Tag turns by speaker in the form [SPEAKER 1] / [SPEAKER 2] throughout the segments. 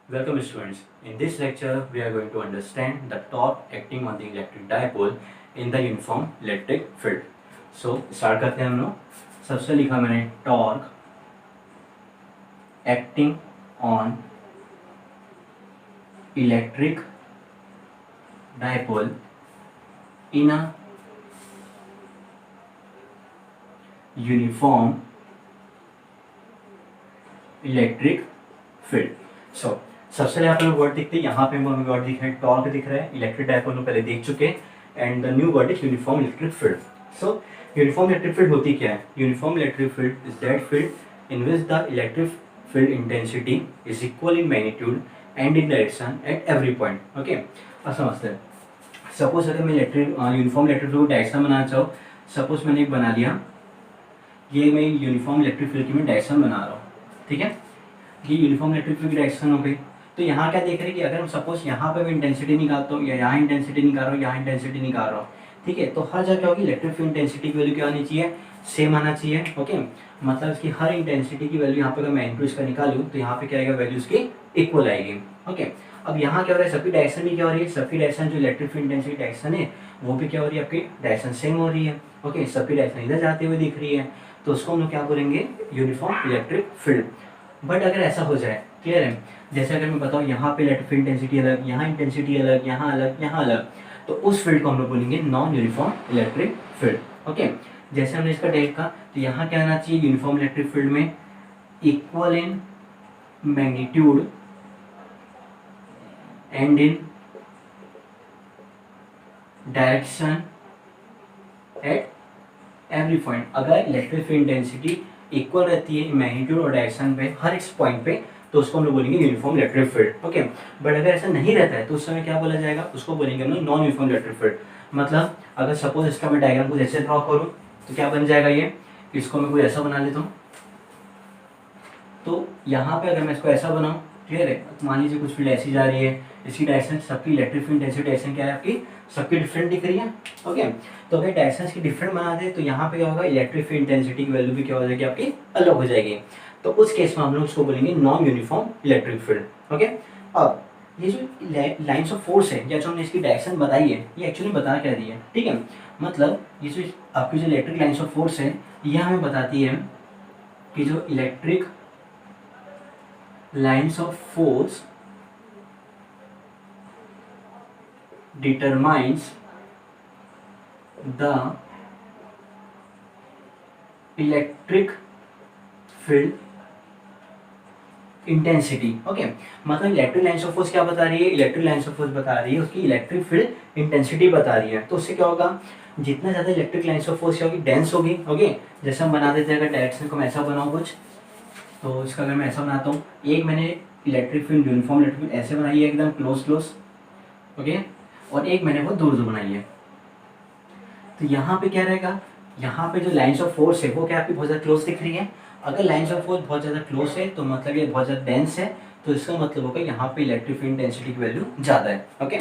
[SPEAKER 1] Welcome students. In this lecture, we are going to understand the torque acting on the electric dipole in the uniform electric field. So start करते हैं हम लोग. सबसे लिखा मैंने torque acting on electric dipole in a uniform electric field. So सबसे पहले आप लोग वर्ड दिखते हैं, यहाँ पे हमें वर्ड दिख रहे हैं, टॉर्क दिख रहा है, इलेक्ट्रिक डायपोल में पहले देख चुके हैं, and the new word is uniform electric field. So uniform electric field होती क्या है? Uniform electric field is that field in which the electric field intensity is equal in magnitude and in direction at every point. Okay, अब समझते हैं. Suppose अगर मैं uniform electric field को direction बनाना चाहूँ, सपोज मैंने एक बना लिया, ये मैं यूनिफॉर्म इलेक्ट्रिक फील्ड की मैं डायरेक्शन बना रहा हूँ. ठीक है, ये यूनिफॉर्म इलेक्ट्रिक फील्ड की डायरेक्शन हो गई. तो यहाँ क्या देख रहे हैं कि अगर हम सपोज यहाँ पे मैं इंटेंसिटी निकालता हूँ या यहाँ इंटेंसिटी निकाल रहा हूँ, यहाँ इंटेंसिटी निकाल रहा हूँ, ठीक है, तो हर जगह होगी इलेक्ट्रिक फील्ड इंटेंसिटी की वैल्यू क्या आनी चाहिए? सेम आना चाहिए. ओके, मतलब इसकी हर इंटेंसिटी की वैल्यू यहाँ पे अगर मैं इनटू इसका निकालूँ तो यहाँ पे क्या आएगा? वैल्यू इसकी इक्वल आएगी. ओके, अब यहाँ क्या हो रहा है? सबकी डायरेक्शन भी क्या हो रही है? सबकी डायरेक्शन जो इलेक्ट्रिक फील्ड इंटेंसिटी डायरेक्शन है वो भी क्या हो रही है? आपकी डायरेक्शन सेम हो रही है. ओके, सबकी डायरेक्शन इधर जाते हुए दिख रही है, तो उसको हम लोग क्या बोलेंगे? Uniform electric field. बट अगर ऐसा हो जाए, क्लियर है, जैसे अगर मैं बताऊँ यहाँ पे इलेक्ट्रिक फील्ड इंटेंसिटी अलग, यहाँ इंटेंसिटी अलग, यहाँ अलग, यहाँ अलग, तो उस फील्ड को हम लोग बोलेंगे non uniform electric field. Okay, जैसे हमने इसका देखा तो यहाँ क्या आना चाहिए? यूनिफॉर्म इलेक्ट्रिक फील्ड में equal in magnitude and in direction at every point. अगर इलेक्ट्रिक फील्ड इंटेंसिटी इक्वल रहती है मैग्नीट्यूड और डायरेक्शन पे हर एक पॉइंट पे, तो उसको हम लोग बोलेंगे uniform electric field. Okay, but अगर ऐसा नहीं रहता है तो उस समय क्या बोला जाएगा? उसको बोलेंगे हम लोग नॉन यूनिफॉर्म इलेक्ट्रिक फील्ड. मतलब अगर सपोज इसका मैं डायग्राम कुछ ऐसे ड्रॉ करूँ तो क्या बन जाएगा? ये इसको मैं कुछ ऐसा बना लेता हूँ. तो यहाँ पे अगर मैं इसको ऐसा बनाऊँ, क्लियर है, मान लीजिए कुछ फील्ड ऐसी जा रही है, इसकी डायरेक्शन, सबकी इलेक्ट्रिक फील्ड इंटेंसिटी डायरेक्शन क्या है आपकी? सबकी डिफरेंट दिख रही है. ओके, तो अगर डायरेक्शन की डिफरेंट बना दे तो यहाँ पे क्या होगा? इलेक्ट्रिक फील्ड इंटेंसिटी की वैल्यू भी क्या हो जाएगी? आपकी अलग हो जाएगी. तो उस केस में हम लोग उसको बोलेंगे non uniform electric field. Okay, अब ये जो लाइन्स ऑफ फोर्स है या जो हमने इसकी डायरेक्शन बताई है, ये एक्चुअली बता क्या रही है? ठीक है, मतलब ये जो आपकी जो इलेक्ट्रिक लाइन्स ऑफ फोर्स है, ये हमें बताती है कि जो electric lines of force determines the electric field intensity. Okay, मतलब इलेक्ट्रिक लाइन्स ऑफ फोर्स क्या बता रही है? इलेक्ट्रिक लाइन्स ऑफ फोर्स बता रही है उसकी इलेक्ट्रिक फील्ड इंटेंसिटी बता रही है. तो उससे क्या होगा? जितना ज़्यादा इलेक्ट्रिक लाइन्स ऑफ फोर्स क्या होगी? डेंस होगी. ओके, जैसे हम बना देते हैं, अगर डायरेक्शन को मैं ऐसा बनाऊँ कुछ, तो इसका अगर मैं ऐसा बनाता हूँ, एक मैंने electric field uniform electric field ऐसे बनाई है एकदम क्लोज. ओके, और एक मैंने वो दूर बनाई है. तो यहाँ पे क्या रहेगा? यहाँ पे जो लाइन्स ऑफ फोर्स है वो क्या आपकी बहुत ज़्यादा क्लोज दिख रही है. अगर लाइन्स ऑफ फोर्स बहुत ज़्यादा क्लोज है तो मतलब ये बहुत ज़्यादा डेंस है, तो इसका मतलब होगा यहाँ पे इलेक्ट्रिक फील्ड इंटेंसिटी की वैल्यू ज़्यादा है. Okay,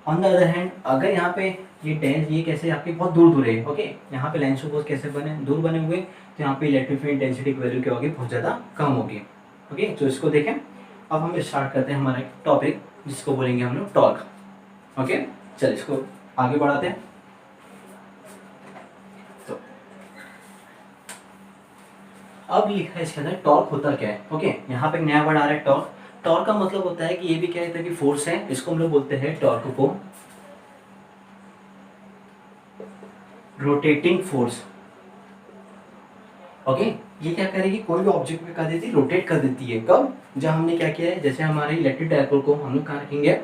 [SPEAKER 1] on the other hand अगर यहाँ पे ये डेंस, ये कैसे आपकी बहुत दूर है. ओके, यहाँ पे लाइन्स ऑफ फोर्स कैसे बने? दूर बने हुए, तो यहाँ पे इलेक्ट्रिक फील्ड इंटेंसिटी की वैल्यू क्या होगी? बहुत ज़्यादा कम होगी. ओके, तो इसको देखें. अब हम स्टार्ट करते हैं हमारा टॉपिक जिसको बोलेंगे हम लोग टॉर्क. ओके, चलिए इसको आगे बढ़ाते हैं. तो अब लिखा है इसके अंदर टॉर्क होता क्या है. ओके, यहाँ पे एक नया वर्ड आ रहा है टॉर्क. टॉर्क का मतलब होता है कि ये भी क्या है कि फोर्स है, इसको हम लोग बोलते हैं टॉर्क को रोटेटिंग फोर्स. ओके, ये क्या करेगी? कोई भी ऑब्जेक्ट पे कर देती है, रोटेट कर देती है. कब? जब हमने क्या किया है, जैसे हमारे इलेक्ट्रिक डायपोल को हम लोग कहाँ रखेंगे?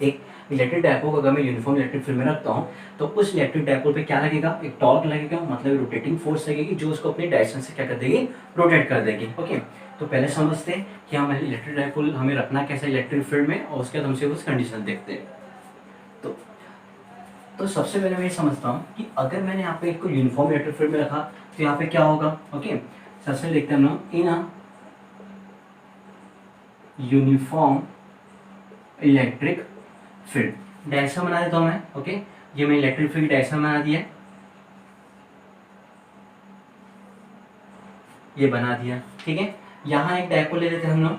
[SPEAKER 1] एक इलेक्ट्रिक डायपोल को अगर मैं यूनिफॉर्म इलेक्ट्रिक फील्ड में रखता हूँ तो उस इलेक्ट्रिक डायपोल पे क्या लगेगा? एक टॉर्क लगेगा, मतलब रोटेटिंग फोर्स लगेगी जो उसको अपनी डायरेक्शन से क्या कर देगी? रोटेट कर देगी. ओके, तो पहले समझते हैं कि हमें इलेक्ट्रिक डायपोल हमें रखना कैसे इलेक्ट्रिक फील्ड में, और उसके बाद हमसे उस कंडीशन देखते हैं. तो सबसे पहले मैं ये समझता हूँ कि अगर मैंने यहाँ पे इसको यूनिफॉर्म इलेक्ट्रिक फील्ड में रखा तो यहाँ पे क्या होगा? ओके, सबसे पहले देखते हैं हम लोग in a uniform electric field. Direction बना देता हूँ मैं. ओके, ये मैं इलेक्ट्रिक फील्ड डायरेक्शन बना दिया, ये बना दिया. ठीक है, यहाँ एक डायपोल ले लेते हैं हम लोग.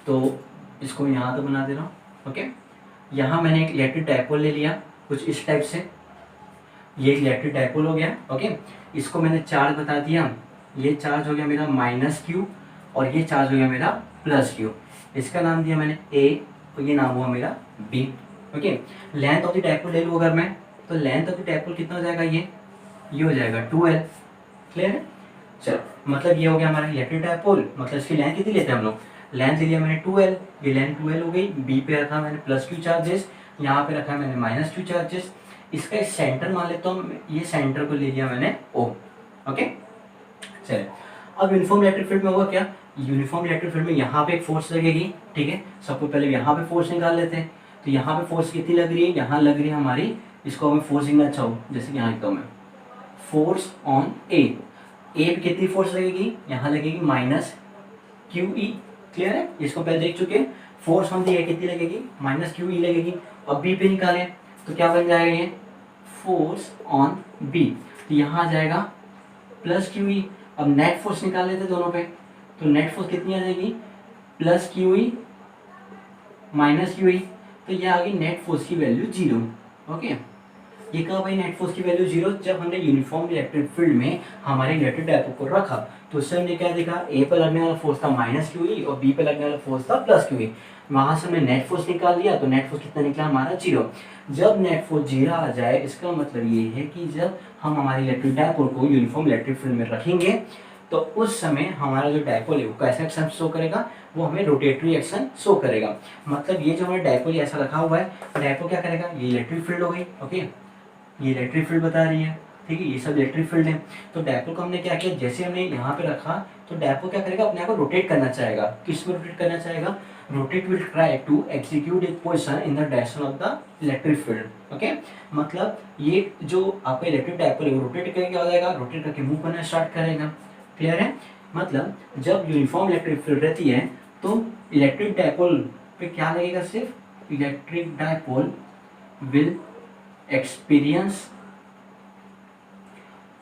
[SPEAKER 1] तो इसको यहाँ तो बना दे रहा हूँ। ओके, यहाँ मैंने एक इलेक्ट्रिक डायपोल ले लिया कुछ इस टाइप से, ये इलेक्ट्रिक डायपोल हो गया। ओके, इसको मैंने चार्ज बता दिया, ये चार्ज हो गया मेरा -Q और ये चार्ज हो गया मेरा +Q। इसका नाम दिया मैंने A और ये नाम हुआ मेरा B। Okay, length of the dipole ले लूँ अगर मैं, तो लेंथ ऑफ द डायपोल कितना हो जाएगा, ये हो जाएगा 2L। क्लियर है? चलो, मतलब ये हो गया हमारा इलेक्ट्रिक डायपोल, मतलब इसकी लेंथ कितनी लेते हैं हम लोग, लेंथ ले लिया मैंने 2L, ये लेंथ 2L हो गई। B पे रखा मैंने +Q चार्जेस, यहाँ पे रखा मैंने -Q चार्जेस। इसका एक सेंटर मान लेता हूँ, ये सेंटर को ले लिया मैंने O। ओके, चलिए अब यूनिफॉर्म इलेक्ट्रिक फील्ड में होगा क्या, यूनिफॉर्म इलेक्ट्रिक फील्ड में यहाँ पे एक फोर्स लगेगी। ठीक है, सबको पहले यहाँ पे फोर्स निकाल लेते हैं। तो यहाँ पे फोर्स कितनी लग रही है, यहाँ लग रही है हमारी, इसको हमें फोर्स लिखना चाहूँ, जैसे कि यहाँ लिखता हूँ मैं, फोर्स ऑन ए पे कितनी फोर्स लगेगी, यहाँ लगेगी -QE। क्लियर है, इसको पहले देख चुके हैं। फोर्स ऑन दी ए कितनी लगेगी, -QE लगेगी। अब बी पे निकालें तो क्या बन जाएगा, ये फोर्स ऑन बी, तो यहाँ आ जाएगा +QE। अब नेट फोर्स निकाल लेते दोनों पे, तो नेट फोर्स कितनी आ जाएगी, +QE -QE, तो ये आ गई नेट फोर्स की वैल्यू 0। ओके, ये कहा भाई नेट फोर्स की वैल्यू 0, जब हमने यूनिफॉर्म इलेक्ट्रिक फील्ड में हमारे इलेक्ट्रिक डायपोल को रखा तो उससे हमने क्या देखा, ए पर लगने वाला फोर्स था -QE और बी पर लगने वाला फोर्स था +QE। वहां से हमने नेट फोर्स निकाल लिया, तो नेट फोर्स कितना निकला हमारा 0। जब नेट फोर्स 0 आ जाए, इसका मतलब ये है कि जब हम हमारे इलेक्ट्रिक डायपोल को यूनिफॉर्म इलेक्ट्रिक फील्ड में रखेंगे तो उस समय हमारा जो डायपोल है वो कैसा एक्शन शो करेगा, वो हमें रोटेटरी एक्शन शो करेगा। मतलब ये जो हमारा डायपोल ऐसा रखा हुआ है, डायपोल क्या करेगा, ये इलेक्ट्रिक फील्ड हो गई। ओके, ये इलेक्ट्रिक फील्ड बता रही है। ठीक है, ये सब इलेक्ट्रिक फील्ड है। तो डायपोल को हमने क्या किया, जैसे हमने यहाँ पे रखा तो डायपोल क्या करेगा, अपने आप को रोटेट करना चाहेगा। किस में रोटेट करना चाहेगा, rotate will try to execute it position in the direction of the electric field. Okay, मतलब ये जो आपका इलेक्ट्रिक डायपोल है वो रोटेट करके क्या हो जाएगा, रोटेट करके मूव करना स्टार्ट करेगा। क्लियर है? मतलब जब यूनिफॉर्म इलेक्ट्रिक फील्ड रहती है तो इलेक्ट्रिक डायपोल पे क्या लगेगा, सिर्फ electric dipole will experience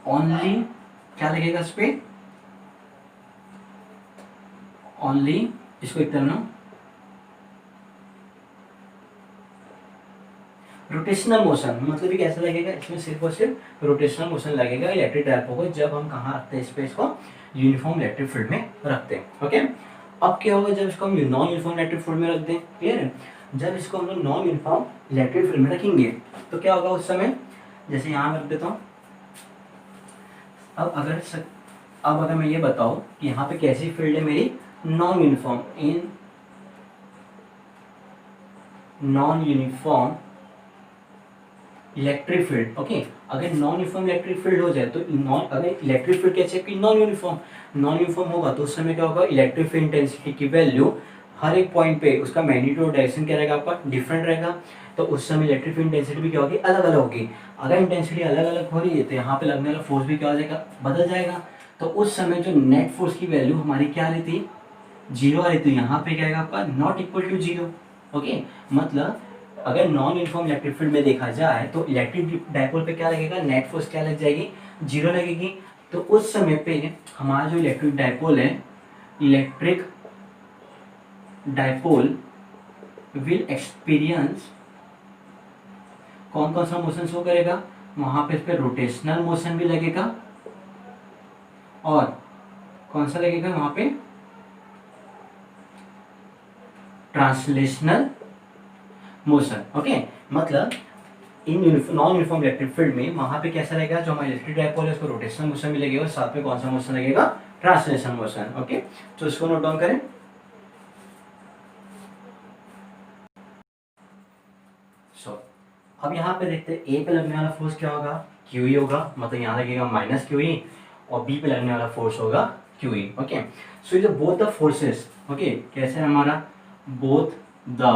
[SPEAKER 1] only, क्या लगेगा इस पे, ओनली, इसको एक तरह रोटेशनल मोशन, मतलब ये कैसा लगेगा, इसमें सिर्फ और सिर्फ रोटेशनल मोशन लगेगा इलेक्ट्रिक डायपोल को, जब हम कहाँ रखते हैं, स्पेस को यूनिफॉर्म इलेक्ट्रिक फील्ड में रखते हैं। ओके, अब क्या होगा जब इसको हम नॉन यूनिफॉर्म इलेक्ट्रिक फील्ड में रख दें। क्लियर है? जब इसको हम लोग नॉन यूनिफॉर्म इलेक्ट्रिक फील्ड में रखेंगे तो क्या होगा उस समय, जैसे यहाँ रख देता हूँ। अब अगर मैं ये बताऊँ कि यहाँ पे कैसी फील्ड है मेरी, non uniform, in non uniform electric field. Okay, अगर नॉन यूनिफॉर्म इलेक्ट्रिक फील्ड हो जाए तो अगर इलेक्ट्रिक फील्ड कैसे कि नॉन यूनिफॉर्म होगा तो उस समय क्या होगा, इलेक्ट्रिक फील्ड इंटेंसिटी की वैल्यू हर एक पॉइंट पे उसका मैग्नीट्यूड डायरेक्शन क्या रहेगा, आपका डिफरेंट रहेगा। तो उस समय इलेक्ट्रिक फील्ड इंटेंसिटी भी क्या होगी, अलग अलग होगी। अगर इंटेंसिटी अलग अलग हो रही है तो यहाँ पे लगने वाला फोर्स भी क्या हो जाएगा, बदल जाएगा। तो उस समय जो नेट फोर्स की वैल्यू हमारी क्या आ रही थी, 0 आ रही थी, यहाँ पे क्या आएगा आपका, नॉट इक्वल टू 0। ओके, मतलब अगर नॉन यूनिफॉर्म इलेक्ट्रिक फील्ड में देखा जाए तो इलेक्ट्रिक डायपोल पे क्या लगेगा, नेट फोर्स क्या लग जाएगी, 0 लगेगी। तो उस समय पे हमारा जो इलेक्ट्रिक डायपोल है, इलेक्ट्रिक डायपोल विल एक्सपीरियंस कौन कौन सा मोशन शो करेगा, वहां पे इस पे रोटेशनल मोशन भी लगेगा और कौन सा लगेगा वहां पे, ट्रांसलेशनल मोशन। ओके, मतलब in non uniform electric field में वहां पे कैसा रहेगा, जो हमारा इलेक्ट्रिक डायपोल है उसको रोटेशनल मोशन भी लगेगा और साथ में कौन सा मोशन लगेगा, ट्रांसलेशनल मोशन। ओके, तो इसको नोट डाउन करें। अब यहाँ पे देखते हैं ए पे लगने वाला फोर्स क्या होगा, QE होगा, मतलब यहाँ लगेगा -QE और बी पे लगने वाला फोर्स होगा QE। ओके, सो ये बोथ द फोर्सेस, ओके कैसे है हमारा, both the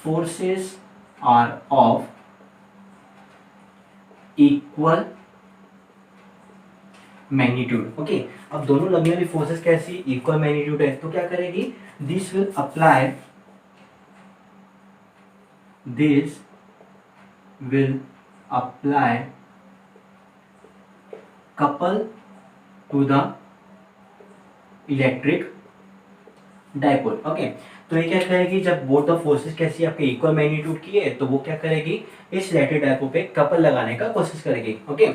[SPEAKER 1] forces are of equal magnitude. Okay, अब दोनों लगने वाली फोर्सेस कैसी, इक्वल मैग्नीट्यूड है, तो क्या करेगी, this will apply, this will apply couple to the electric dipole. Okay, तो ये क्या करेगी, जब बोथ द फोर्सेस कैसी आपके इक्वल मैग्नीट्यूड की है तो वो क्या करेगी, इस इलेक्ट्रिक डायपोल पे कपल लगाने का कोशिश करेगी। ओके,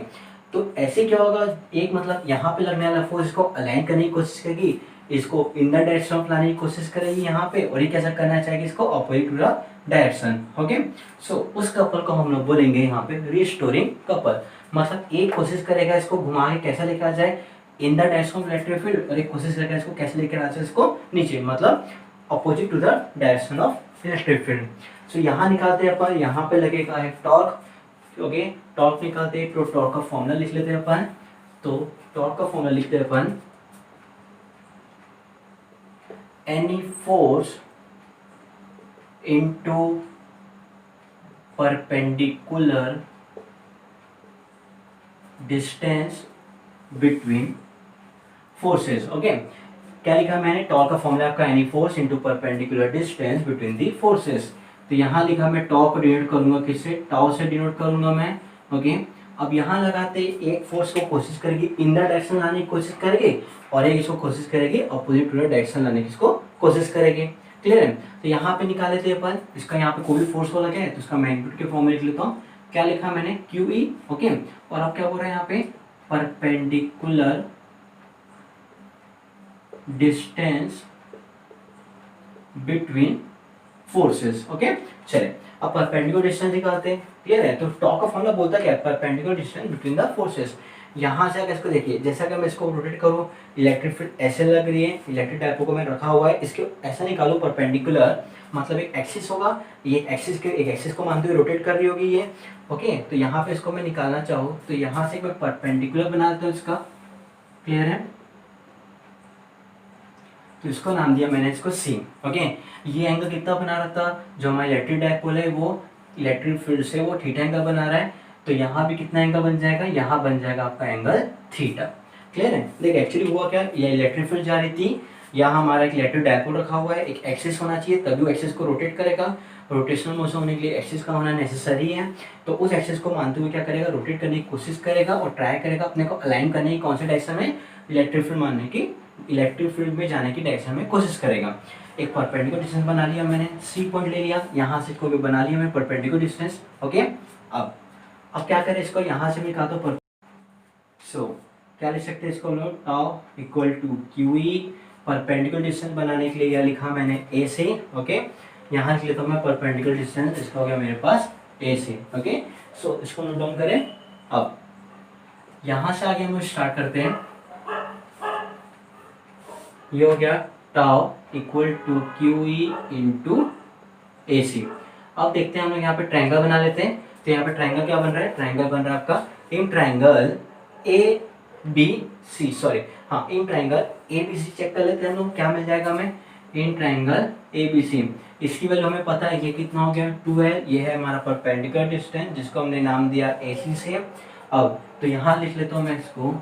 [SPEAKER 1] तो ऐसे क्या होगा, एक मतलब यहाँ पे लगने वाला फोर्स इसको अलाइन करने की कोशिश करेगी, इसको इन द डायरेक्शन ऑफ लाने की कोशिश करेगी यहाँ पे, और ये कैसा करना चाहेगी, इसको opposite to the direction. Okay, so उस कपल को हम लोग बोलेंगे यहाँ पे रिस्टोरिंग कपल। मतलब एक कोशिश करेगा इसको घुमा के कैसा लेकर आ जाए इन the direction of electric field, और एक कोशिश करेगा इसको कैसे लेकर आ जाए इसको नीचे, मतलब opposite to the direction of electric field. So यहाँ निकालते हैं अपन, यहाँ पे लगेगा है टॉर्क। ओके, टॉर्क निकालते हैं तो टॉर्क का फॉर्मूला लिख लेते हैं अपन। तो टॉर्क का फॉर्मूला लिखते हैं अपन, any force into perpendicular distance between forces. Okay, क्या लिखा मैंने, टॉर्क का फॉर्मूला आपका any force into perpendicular distance between the forces. तो यहाँ लिखा मैं टॉर्क को डिनोट करूंगा किससे, टाउ से डिनोट करूंगा मैं। ओके, अब यहाँ लगाते एक फोर्स को कोशिश करेगी इन द डायरेक्शन लाने की कोशिश करेगी, और एक इसको कोशिश करेगी अपोजिट टू द डायरेक्शन लाने की इसको कोशिश करेगी। क्लियर है, तो यहाँ पे निकाले थे अपन, इसका यहाँ पे कोई भी फोर्स हो लगे तो उसका मैग्नीट्यूड के फॉर्म में लिख लेता हूँ। क्या लिखा मैंने, क्यू ई। ओके, और अब क्या बोल रहा है यहाँ पे, perpendicular distance between forces. Okay, चले अब परपेंडिकुलर डिस्टेंस निकालते हैं। क्लियर है, तो टॉर्क का फॉर्मूला बोलता क्या है, perpendicular distance between the forces. यहाँ से अगर इसको देखिए, जैसा कि मैं इसको रोटेट करूँ, इलेक्ट्रिक फील्ड ऐसे लग रही है, इलेक्ट्रिक डायपोल को मैं रखा हुआ है, इसके ऐसा निकालूं परपेंडिकुलर, मतलब एक एक्सिस होगा, ये एक्सिस के एक एक्सिस को मानते हुए रोटेट कर रही होगी ये। ओके, तो यहाँ पे इसको मैं निकालना चाहूँ तो यहाँ से मैं परपेंडिकुलर बना देता हूँ इसका। क्लियर है, तो इसको नाम दिया मैंने इसको सी। ओके, ये एंगल कितना बना रहा था, जो हमारा इलेक्ट्रिक डायपोल है वो इलेक्ट्रिक फील्ड से वो थीटा एंगल बना रहा है, तो यहाँ भी कितना एंगल बन जाएगा, यहाँ बन जाएगा आपका एंगल थीटा। क्लियर है, देखिए एक्चुअली हुआ क्या, ये इलेक्ट्रिक फील्ड जा रही थी, यहाँ हमारा एक इलेक्ट्रिक डायपोल रखा हुआ है, एक एक्सिस होना चाहिए तभी वो एक्सिस को रोटेट करेगा। रोटेशनल मोशन होने के लिए एक्सिस का होना नेसेसरी है, तो उस एक्सिस को मानते हुए क्या करेगा, रोटेट करने की कोशिश करेगा और ट्राई करेगा अपने को अलाइन करने की, कौन से डायरेक्शन में, इलेक्ट्रिक फील्ड मानने की, इलेक्ट्रिक फील्ड में जाने की डायरेक्शन में कोशिश करेगा। एक परपेंडिकुलर डिस्टेंस बना लिया मैंने, सी पॉइंट ले लिया, यहाँ से इसको भी बना लिया मैंने परपेंडिकुलर डिस्टेंस। ओके, अब क्या करें, इसको यहाँ से भी कहा तो सो क्या लिख सकते हैं इसको हम लोग, tau equal to Q E. Perpendicular distance बनाने के लिए क्या लिखा मैंने, ए से। ओके, यहाँ लिख लेता हूँ मैं परपेंडिकुलर डिस्टेंस, इसका हो गया मेरे पास ए से। ओके, सो इसको नोट डाउन करें। अब यहाँ से आगे हम स्टार्ट करते हैं, ये हो गया tau equal to Q E into A C. अब देखते हैं हम लोग यहाँ पे ट्रायंगल बना लेते हैं। तो यहाँ पे ट्रायंगल क्या बन रहा है, ट्रायंगल बन रहा है आपका in triangle A B C, sorry हाँ, in triangle A B C check कर लेते हैं हम लोग, क्या मिल जाएगा हमें, इन ट्रायंगल ए बी सी। इसकी वैल्यू हमें पता है, ये कितना हो गया 12, ये है हमारा परपेंडिकुलर डिस्टेंस जिसको हमने नाम दिया ए सी से। अब तो यहाँ लिख लेता हूँ मैं इसको,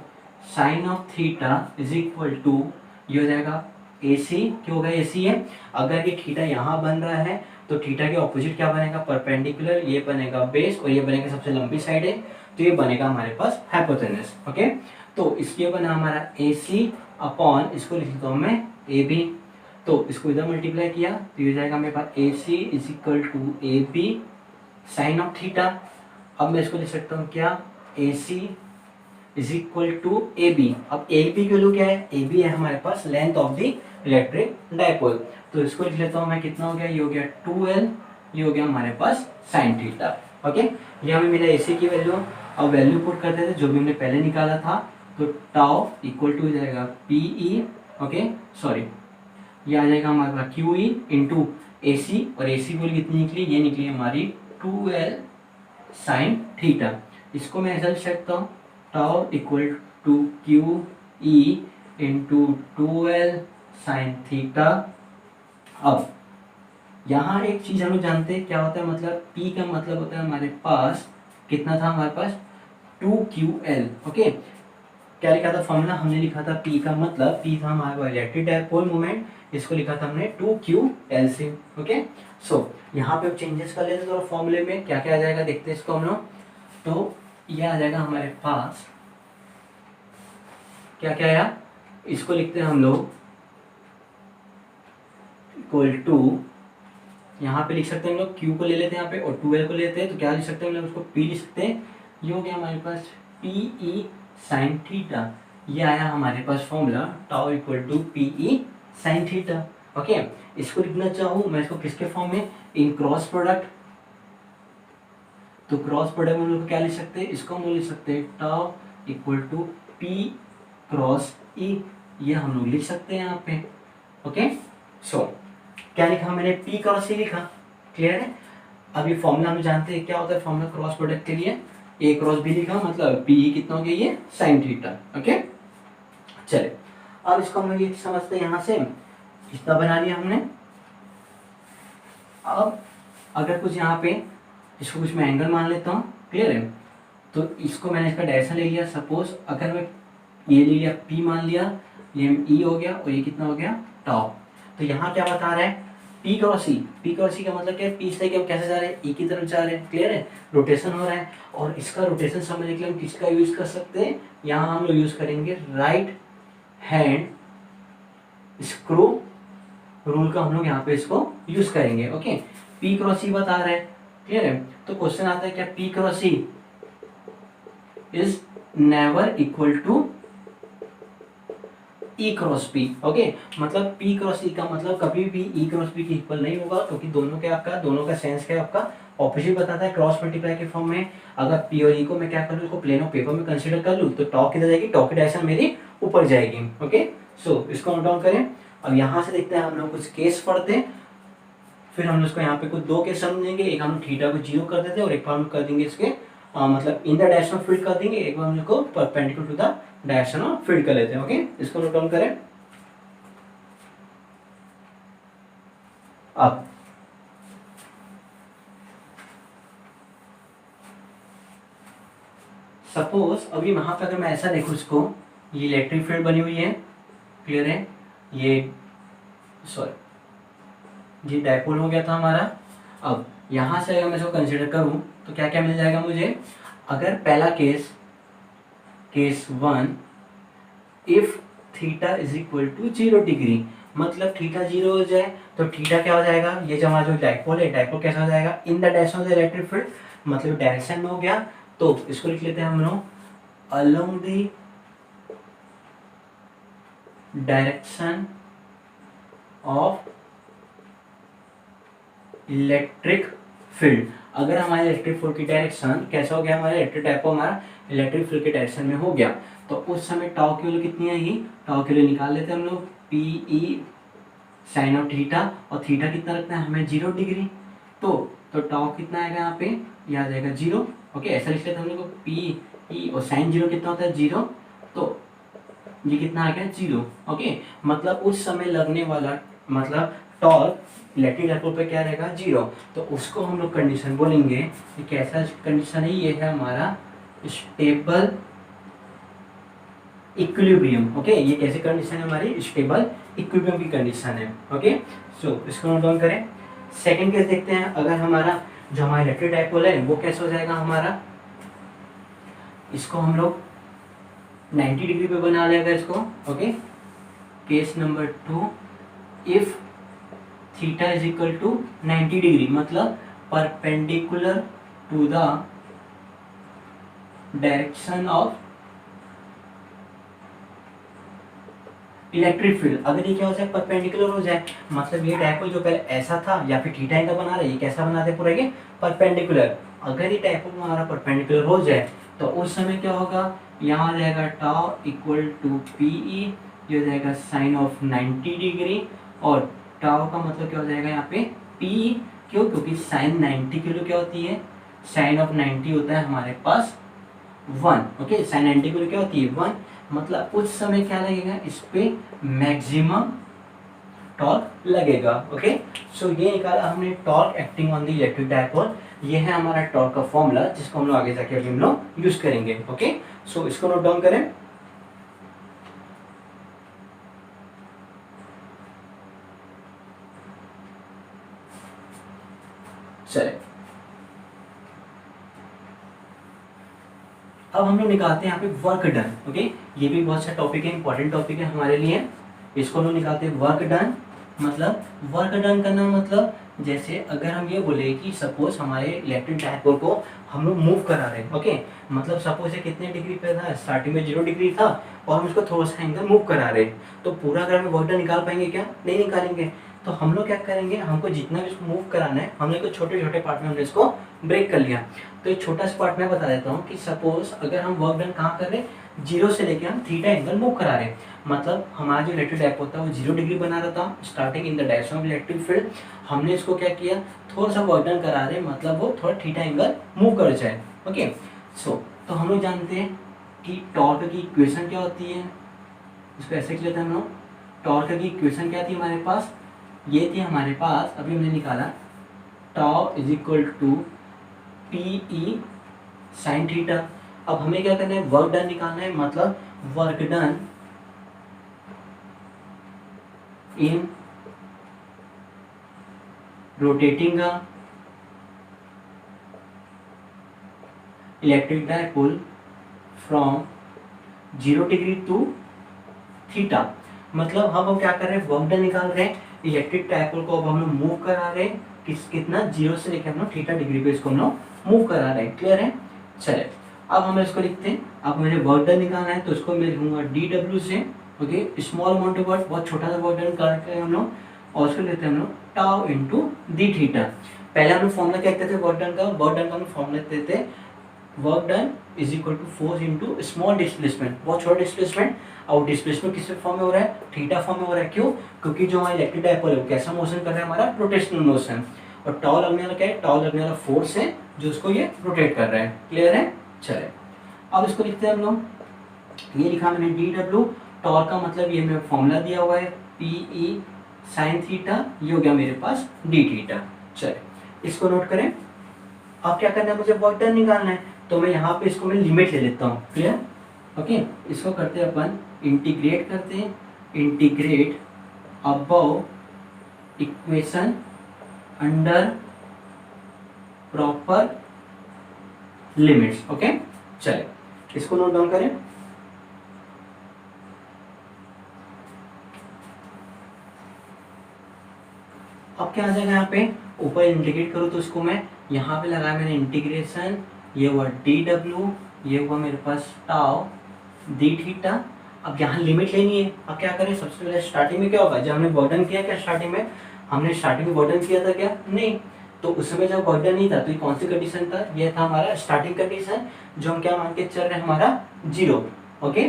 [SPEAKER 1] sine of theta is equal to, ये हो जाएगा ए सी, क्यों होगा ए सी है, अगर ये थीटा यहाँ बन रहा है तो थीटा के ऑपोजिट क्या बनेगा, परपेंडिकुलर, ये बनेगा बेस और ये बनेगा सबसे लंबी साइड है, तो ये बनेगा हमारे पास हाइपोटेनस। ओके, तो इसलिए बना हमारा ए सी अपॉन, इसको लिख देता हूँ मैं ए बी, तो इसको इधर मल्टीप्लाई किया तो ये हो जाएगा मेरे पास A C is equal to A B sine of theta. अब मैं इसको लिख सकता हूँ क्या, A C is equal to A B. अब ए बी की वैल्यू क्या है, ए बी है हमारे पास length of the electric dipole, तो इसको लिख लेता हूँ मैं, कितना हो गया, ये हो गया 12, ये हो गया हमारे पास साइन थीटा। ओके, ये हमें मिला ए सी की वैल्यू। अब वैल्यू पुट करते थे जो भी हमने पहले निकाला था, तो टाउ इक्वल टू हो जाएगा पी ई। ओके, सॉरी, ये आ जाएगा हमारे पास क्यू ई इंटू ए सी, और ए सी वैल्यू कितनी निकली, ये निकली हमारी 12 साइन थीटा। इसको मैं ऐसा लिख सकता हूँ, tau equal to Q E into 12 sine theta. अब यहाँ एक चीज हम लोग जानते हैं क्या होता है, मतलब P का मतलब होता है हमारे पास कितना था, हमारे पास 2QL। ओके, क्या लिखा था फॉर्मूला, हमने लिखा था P का मतलब, P था हमारे पास इलेक्ट्रिक डायपोल मोमेंट, इसको लिखा था हमने 2QL से। ओके, सो यहाँ पे चेंजेस कर लेते हैं फॉर्मूले में, क्या क्या आ जाएगा देखते हैं इसको हम लोग। तो ये आ जाएगा हमारे पास, क्या क्या आया, इसको लिखते हैं हम लोग इक्वल टू, यहाँ पे लिख सकते हैं हम लोग Q को ले लेते हैं यहाँ पे और 2L को लेते हैं, तो क्या लिख सकते हैं हम लोग उसको P लिख सकते हैं। ये हो गया हमारे पास PE साइन थीटा, ये आया हमारे पास formula tau equal to PE sine theta. Okay, इसको लिखना चाहूँ मैं इसको किसके फॉर्म में, इन क्रॉस प्रोडक्ट, तो क्रॉस प्रोडक्ट में हम लोग क्या लिख सकते हैं, इसको हम लोग लिख सकते हैं tau equal to P cross E, ये हम लोग लिख सकते हैं यहाँ पे। ओके, सो क्या लिखा मैंने, P क्रॉस E लिखा, क्लियर है। अब ये फॉर्मूला हम जानते हैं क्या होता है फॉर्मूला क्रॉस प्रोडक्ट के लिए, A क्रॉस B लिखा मतलब PE कितना हो गया, ये साइन थीटा। ओके, चले अब इसको हम लोग ये समझते हैं, यहाँ से कितना बना लिया हमने। अब अगर कुछ यहाँ पे इसको कुछ मैं एंगल मान लेता हूँ, क्लियर है, तो इसको मैंने इसका डायरेक्शन ले लिया। सपोज अगर मैं ये ले लिया P मान लिया, ये E हो गया और ये कितना हो गया टाउ। तो यहाँ क्या बता रहा है, P क्रॉस E का मतलब क्या है, P से हम कैसे जा रहे हैं, E की तरफ जा रहे हैं, क्लियर है, रोटेशन हो रहा है। और इसका रोटेशन समझने के लिए हम किसका यूज कर सकते हैं, यहाँ हम लोग यूज करेंगे राइट हैंड स्क्रू रूल का, हम लोग यहाँ पे इसको यूज करेंगे। ओके, P क्रॉस E बता रहा है, क्लियर है। तो क्वेश्चन आता है क्या, P cross E is never equal to E cross P। Okay, मतलब P क्रॉस E का मतलब कभी भी E क्रॉस P के इक्वल नहीं होगा, क्योंकि दोनों का सेंस क्या है आपका ऑपोजिट बताता है क्रॉस मल्टीप्लाई के फॉर्म में। अगर P और E को मैं क्या कर लूँ, इसको प्लेन ऑफ पेपर में कंसीडर कर लूँ, तो टॉ किधर जाएगी, टॉ की डायरेक्शन मेरी ऊपर जाएगी। ओके, सो इसको नोट डाउन करें। अब यहाँ से देखते हैं हम लोग कुछ केस पढ़ते हैं, फिर हम उसको यहाँ पे कुछ दो केस समझेंगे। एक हम थीटा को 0 कर देते हैं और एक बार हम कर देंगे इसके मतलब in the direction of field कर देंगे, एक बार हम इसको perpendicular to the direction of field कर लेते हैं। ओके, इसको नोट डाउन करें। अब सपोज अभी वहां पे अगर मैं ऐसा देखूं इसको, ये इलेक्ट्रिक फील्ड बनी हुई है, क्लियर है, ये सॉरी ये डायपोल हो गया था हमारा। अब यहाँ से अगर मैं इसको कंसिडर करूँ तो क्या क्या मिल जाएगा मुझे, अगर पहला case 1 if theta is equal to 0 degree, मतलब थीटा 0 हो जाए तो थीटा क्या हो जाएगा, ये जो हमारा जो डायपोल है, डायपोल कैसा हो जाएगा, इन the direction of the electric field, मतलब डायरेक्शन में हो गया। तो इसको लिख लेते हैं हम लोग along the direction of electric field. अगर हमारे इलेक्ट्रिक फील्ड की डायरेक्शन कैसा हो गया, हमारे इलेक्ट्रिक डायपोल हमारा इलेक्ट्रिक फील्ड के डायरेक्शन में हो गया, तो उस समय टाउ की वैल्यू कितनी आएगी, टाउ की वैल्यू निकाल लेते हैं हम लोग, PE साइन ऑफ थीटा, और थीटा कितना रखना है हमें 0 डिग्री, तो टाउ कितना आएगा यहाँ पे, ये आ जाएगा 0। ओके, ऐसा लिख लेते हैं हम लोग PE और साइन 0 कितना होता है 0, तो ये कितना आ गया 0। ओके, मतलब उस समय लगने वाला मतलब टॉर्क इलेक्ट्रिक डायपोल पे क्या रहेगा 0, तो उसको हम लोग कंडीशन बोलेंगे। ये कैसा कंडीशन है, ये है हमारा स्टेबल इक्विलिब्रियम। ओके, ये कैसी कंडीशन है हमारी, स्टेबल इक्विलिब्रियम की कंडीशन है। ओके, सो इसको नोट डाउन करें। सेकंड केस देखते हैं, अगर हमारा जो हमारा इलेक्ट्रिक डायपोल है वो कैसा हो जाएगा हमारा, इसको हम लोग 90 डिग्री पे बना लेगा इसको। Okay, case number 2 if theta is equal to 90 degree, मतलब perpendicular to the direction of electric field. अगर ये क्या हो जाए, परपेंडिकुलर हो जाए, मतलब ये डायपोल जो पहले ऐसा था या फिर थीटा का बना रहा है, ये कैसा बना दे पूरा ये परपेंडिकुलर। अगर ये डायपोल हमारा परपेंडिकुलर हो जाए तो उस समय क्या होगा, यहाँ आ जाएगा टाउ इक्वल टू PE, ये हो जाएगा साइन ऑफ 90 डिग्री, और टाउ का मतलब क्या हो जाएगा यहाँ पे PE, क्यों, क्योंकि साइन 90 की वैल्यू क्या होती है, साइन ऑफ 90 होता है हमारे पास 1। ओके, साइन 90 की वैल्यू क्या होती है 1, मतलब उस समय क्या लगेगा, इस पे मैक्सिमम टॉर्क लगेगा। ओके, सो ये निकाला हमने torque acting on the electric dipole. ये है हमारा टॉर्क का फॉर्मूला, जिसको हम लोग आगे जाके अभी हम लोग यूज करेंगे। ओके, सो इसको नोट डाउन करें। चले अब हम लोग निकालते हैं यहाँ पे वर्क डन। ओके, ये भी बहुत अच्छा टॉपिक है, इंपॉर्टेंट टॉपिक है हमारे लिए। इसको हम लोग निकालते हैं वर्क डन मतलब वर्क डन करना मतलब जैसे अगर हम ये बोले कि सपोज हमारे इलेक्ट्रिक डायपोल को हम लोग मूव करा रहे हैं, ओके, मतलब सपोज ये कितने डिग्री पे था, स्टार्टिंग में 0 डिग्री था और हम इसको थोड़ा सा एंगल मूव करा रहे हैं, तो पूरा अगर हम वर्क डन निकाल पाएंगे क्या? नहीं निकालेंगे। तो हम लोग क्या करेंगे, हमको जितना भी इसको मूव कराना है हमने को छोटे छोटे पार्ट में हमने इसको ब्रेक कर लिया। तो एक छोटा सा पार्ट मैं बता देता हूँ कि सपोज अगर हम वर्क डन कहाँ कर रहे हैं, 0 से लेके हम थीटा एंगल मूव करा रहे हैं, मतलब हमारा जो इलेक्ट्रिक डायपोल था वो 0 डिग्री बना रहा था starting in the direction of electric field. हमने इसको क्या किया, थोड़ा सा वर्क डन करा रहे हैं, मतलब वो थोड़ा थीटा एंगल मूव कर जाए, ओके। सो तो हम लोग जानते हैं कि टॉर्क की इक्वेशन क्या होती है, इसको ऐसे लिख लेते हैं हम लोग। टॉर्क की इक्वेशन क्या थी हमारे पास, ये थी हमारे पास, अभी हमने निकाला, tau is equal to P E sine theta. अब हमें क्या करना है, वर्क डन निकालना है, मतलब work done in rotating electric dipole from 0 degree to theta. मतलब हम क्या कर रहे हैं, वर्क डन निकाल रहे हैं, इलेक्ट्रिक डायपोल को अब हम लोग मूव करा रहे हैं, कितना 0 से लेकर हम लोग थीटा डिग्री पे इसको हम लोग मूव करा रहे हैं, क्लियर है। चले अब हम इसको लिखते हैं, अब मैंने वर्क डन निकालना है तो इसको मैं लिखूंगा डी डब्ल्यू से, okay, small amount of work, बहुत छोटा सा वर्क डन करते हैं हम लोग, और उसको लेते हैं हम लोग टाउ इंटू डी थीटा। पहले हम लोग फॉर्मूला क्या कहते थे वर्क डन का, हम फॉर्मूला देते थे work done is equal to force into small displacement, बहुत छोटा डिस्प्लेसमेंट, और डिस्प्लेसमेंट किस फॉर्म में हो रहा है, थीटा फॉर्म में हो रहा है। क्यों? क्योंकि जो हमारा इलेक्ट्रिक डायपोल है वो कैसा मोशन कर रहा है, हमारा रोटेशनल मोशन, और टॉ लगने वाला क्या है, टॉ लगने वाला फोर्स है जो उसको ये रोटेट कर रहा है, क्लियर है। चले अब इसको लिखते हैं हम लोग, ये लिखा मैंने डी डब्ल्यू, टॉर्क का मतलब ये मेरा फॉर्मूला दिया हुआ है पी ई साइन थीटा, ये हो गया मेरे पास डी थीटा। चले इसको नोट करें। अब क्या करना है, मुझे वर्क डन निकालना है, तो मैं यहाँ पे इसको मैं लिमिट ले लेता हूँ, क्लियर, ओके। इसको करते हैं अपन इंटीग्रेट करते हैं, integrate above equation under proper limits, okay. चले इसको नोट डाउन करें। अब क्या आ जाएगा, यहाँ पे ऊपर इंटीग्रेट करूँ तो इसको मैं यहाँ पे लगाया मैंने इंटीग्रेशन, ये हुआ डी डब्ल्यू, ये हुआ मेरे पास टाउ डी थीटा। अब यहाँ लिमिट लेनी है, अब क्या करें, सबसे पहले स्टार्टिंग में क्या होगा, जब हमने वर्क डन किया क्या, स्टार्टिंग में हमने स्टार्टिंग में वर्क डन किया था क्या, नहीं, तो उस समय जब वर्क डन नहीं था तो ये कौन सी कंडीशन था, ये था हमारा स्टार्टिंग कंडीशन, जो हम क्या मान के चल रहे हैं, हमारा 0, ओके।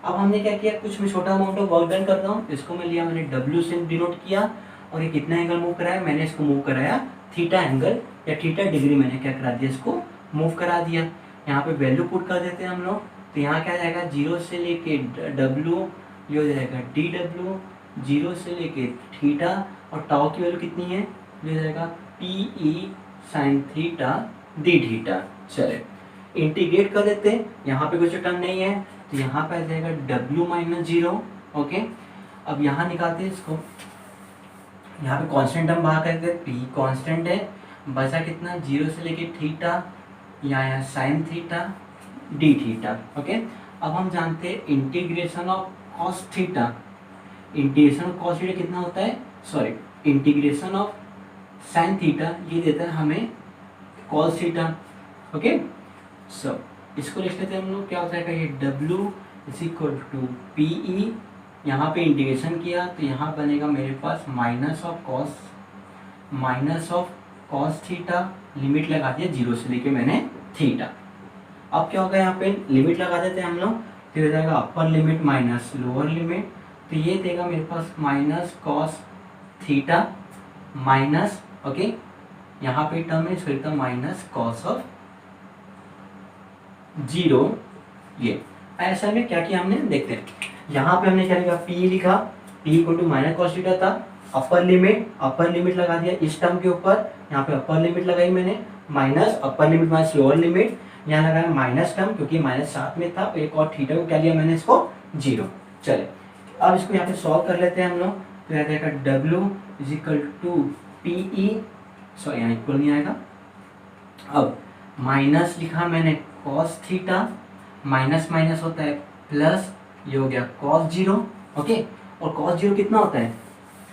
[SPEAKER 1] अब हमने क्या किया, कुछ मैं छोटा अमाउंट ऑफ वर्क डन करता हूँ, इसको मैं लिया मैंने डब्ल्यू से डिनोट किया, और ये कितना एंगल मूव कराया, मैंने इसको मूव कराया थीटा एंगल या थीटा डिग्री, मैंने क्या करा दिया, इसको मूव करा दिया। यहाँ पे वैल्यू पुट कर देते हैं हम लोग, तो यहाँ क्या जाएगा, 0 से लेके डब्ल्यू, ये हो जाएगा डी डब्ल्यू, 0 से लेके थीटा, और टाउ की वैल्यू कितनी है, ये हो जाएगा P E sine theta D theta. चले इंटीग्रेट कर देते हैं, यहाँ पे कुछ टर्म नहीं है, तो यहाँ पे आ जाएगा डब्ल्यू माइनस 0, ओके। अब यहाँ निकालते हैं इसको, यहाँ पे कांस्टेंट हम बाहर करते हैं, पी कांस्टेंट है, बचा कितना, 0 से लेके थीटा, यहाँ sine theta D theta, okay. अब हम जानते हैं integration of cos theta, integration of cos theta कितना होता है, sorry, integration of sine theta ये देता है हमें कॉस थीटा, ओके। सो इसको लिख लेते हैं हम लोग, क्या होता है, ये W is equal to P E, यहाँ पे इंटीग्रेशन किया तो यहाँ बनेगा मेरे पास minus of cos theta, limit लगा दिया 0 से लेके मैंने थीटा। अब क्या होगा, यहाँ पे लिमिट लगा देते हैं हम लोग, तो हो जाएगा upper limit minus lower limit, तो ये देगा मेरे पास minus cos theta minus, okay, यहाँ पे टर्म है इसको लिखता माइनस कॉस ऑफ 0, ये ऐसा में क्या किया हमने, देखते हैं। यहाँ पे हमने क्या लिखा, पी लिखा, P equal to minus cos theta था, अपर लिमिट लगा दिया इस टर्म के ऊपर, यहाँ पे अपर लिमिट लगाई मैंने, माइनस अपर लिमिट माइनस लोअर लिमिट, यहाँ लगाया माइनस टर्म क्योंकि माइनस साथ में था, एक और थीटा को क्या लिया मैंने, इसको 0। चले अब इसको यहाँ पे सॉल्व कर लेते हैं हम लोग, तो यहाँ जाएगा W is equal to P E, sorry यहाँ इक्वल नहीं आएगा, अब माइनस लिखा मैंने कॉस थीटा, माइनस माइनस होता है प्लस, ये हो गया कॉस 0, ओके। और कॉस 0 कितना होता है,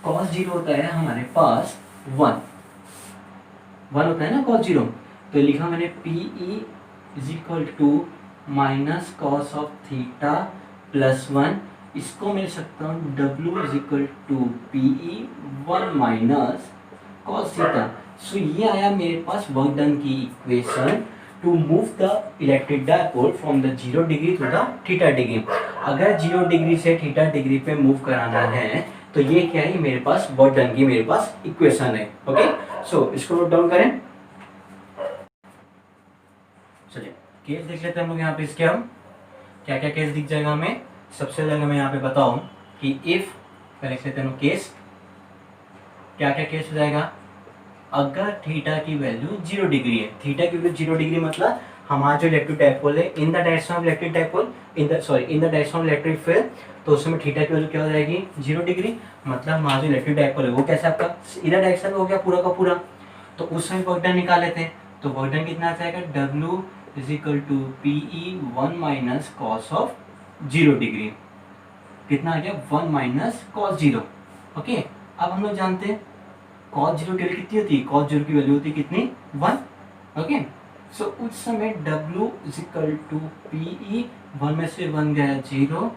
[SPEAKER 1] कॉस जीरो होता है हमारे पास 1 होता है ना कॉस जीरो। तो लिखा मैंने P E is equal to minus cos of theta plus 1। इसको मैं लिख सकता हूँ W is equal to P E 1 minus cos theta. So ये आया मेरे पास वर्क डन की equation to move the electric dipole from the 0 degree to the theta degree. अगर 0 डिग्री से थीटा डिग्री पे मूव कराना है तो ये क्या है, मेरे पास वर्क डन की मेरे पास इक्वेशन है। ओके, सो इसको नोट डाउन करें। चलिए केस देख लेते हैं हम लोग यहाँ पे। इसके हम क्या क्या केस दिख जाएगा हमें। सबसे पहले मैं यहाँ पे बताऊं कि इफ पहले लिख लेते हैं केस, क्या क्या केस हो जाएगा। अगर थीटा की वैल्यू 0 डिग्री है, थीटा की वैल्यू 0 डिग्री मतलब हमारा जो इलेक्ट्रिक डायपोल है इन the direction of electric dipole in the direction of electric field, तो उसमें थीटा की वैल्यू क्या हो जाएगी 0 डिग्री। मतलब हमारा जो इलेक्ट्रिक डायपोल है वो कैसे आपका इधर डायरेक्शन में हो गया पूरा का पूरा। तो उस समय वर्क डन निकाल लेते हैं। तो वर्क डन कितना आ जाएगा, W is equal to P E 1 minus cos of 0 degree. कितना आ गया 1 माइनस कॉस 0। ओके, अब हम लोग जानते हैं कॉस 0 की वैल्यू कितनी होती है, कॉस 0 की वैल्यू होती है कितनी 1। ओके, सो उस समय W is equal to P E 1 में से 1 गया 0,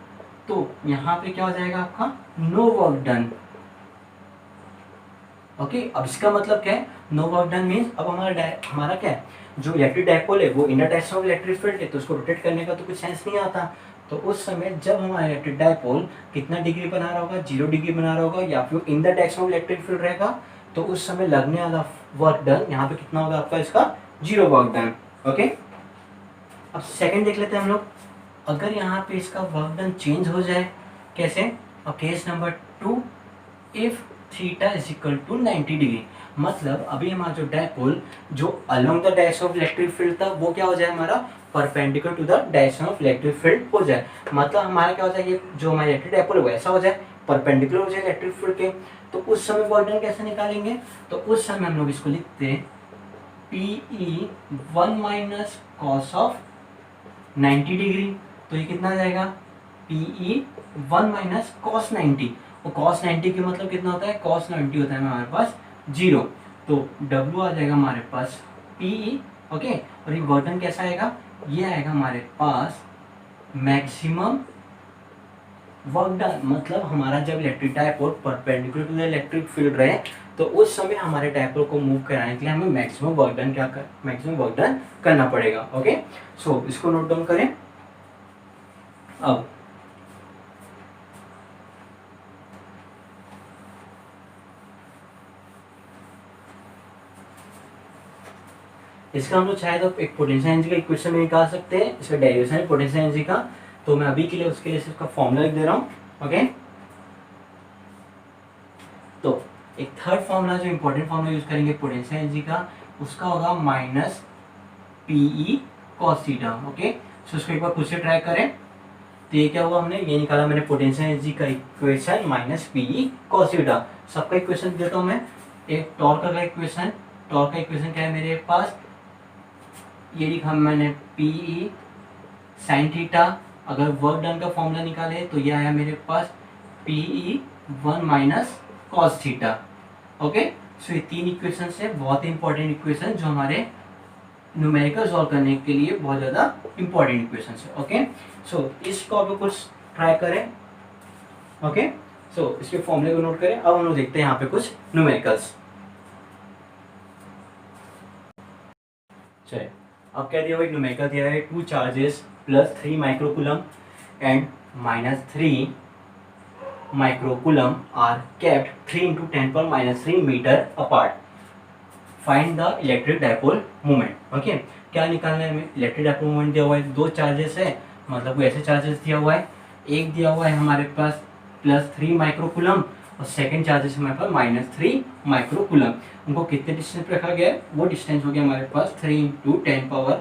[SPEAKER 1] तो यहाँ पे क्या हो जाएगा आपका नो वर्क डन। ओके, अब इसका मतलब क्या है, नो वर्क डन मीन्स अब हमारा क्या है, जो इलेक्ट्रिक डायपोल है वो इन the direction of electric field है, तो उसको रोटेट करने का तो कुछ सेंस नहीं आता। तो उस समय जब हमारा इलेक्ट्रिक डायपोल कितना डिग्री बना रहा होगा, 0 डिग्री बना रहा होगा या फिर इन the direction of electric field रहेगा, तो उस समय लगने वाला वर्क डन यहाँ पे कितना होगा आपका, इसका 0 वर्क डन। ओके, अब सेकंड देख लेते हैं हम लोग। अगर यहाँ पे इसका वर्क डन चेंज हो जाए कैसे, और case number 2, if theta is equal to 90 degree, मतलब अभी हमारा जो डायपोल जो along the direction of electric field था वो क्या हो जाए हमारा perpendicular to the direction of electric field हो जाए। मतलब हमारा क्या हो जाए, ये जो हमारा इलेक्ट्रिक डायपोल है वैसा हो जाए, परपेंडिकुलर हो जाए इलेक्ट्रिक फील्ड के। तो उस समय वर्क डन कैसे निकालेंगे, तो उस समय हम लोग इसको लिखते हैं P E 1 minus cos of 90 degree. तो ये कितना आ जाएगा पी ई 1 माइनस कॉस 90, और कॉस 90 की मतलब कितना होता है, कॉस 90 होता है हमारे पास 0। तो W आ जाएगा हमारे पास PE। ओके, और ये वर्क डन कैसा आएगा, ये आएगा हमारे पास मैक्सिमम वर्क डन। मतलब हमारा जब electric dipole perpendicular to the electric field रहे तो उस समय हमारे डायपोल को मूव कराने के लिए हमें maximum work done maximum work done करना पड़ेगा। ओके, सो इसको नोट डाउन करें। अब इसका हम लोग चाहे तो एक पोटेंशियल एनर्जी का इक्वेशन में निकाल सकते हैं, इसका डेरिवेशन है पोटेंशियल एनर्जी का। तो मैं अभी के लिए उसके लिए सिर्फ फॉर्मूला लिख दे रहा हूँ। ओके, तो एक थर्ड फॉर्मूला जो इंपॉर्टेंट फॉर्मूला यूज करेंगे पोटेंशियल एनर्जी का, उसका होगा minus PE cos theta. Okay, so इसको एक बार खुद से ट्राई करें। तो ये क्या हुआ, हमने ये निकाला मैंने पोटेंशियल एनर्जी का equation minus PE cos theta. सबका इक्वेशन देता हूँ मैं। एक टॉर्क का इक्वेशन, टॉर्क का इक्वेशन क्या है मेरे पास, ये लिखा मैंने पीई साइन थीटा। अगर वर्क डन का फॉर्मूला निकाले तो ये आया मेरे पास PE 1 minus cos theta. Okay, so ये 3 इक्वेशन है, बहुत ही इंपॉर्टेंट इक्वेशन जो हमारे न्यूमेरिकल सॉल्व करने के लिए बहुत ज़्यादा इंपॉर्टेंट इक्वेशन है। ओके, सो इसको आप कुछ ट्राई करें। ओके, सो इसके फॉर्मूले को नोट करें। अब हम लोग देखते हैं यहाँ पे कुछ न्यूमेरिकल्स। चलिए, अब क्या दिया हुआ, एक न्यूमेरिकल दिया है 2 charges plus 3 microcoulomb and minus 3 microcoulomb are kept 3 into 10⁻³ metre apart. Find the electric dipole moment. Okay, क्या निकालना है हमें, इलेक्ट्रिक डायपोल मोमेंट दिया हुआ है, 2 चार्जेस है, मतलब वो ऐसे चार्जेस दिया हुआ है। एक दिया हुआ है हमारे पास +3 माइक्रोकूलम और सेकंड चार्जेस हमारे पास -3 माइक्रोकूलम। उनको कितने डिस्टेंस पे रखा गया है, वो डिस्टेंस हो गया हमारे पास 3 ×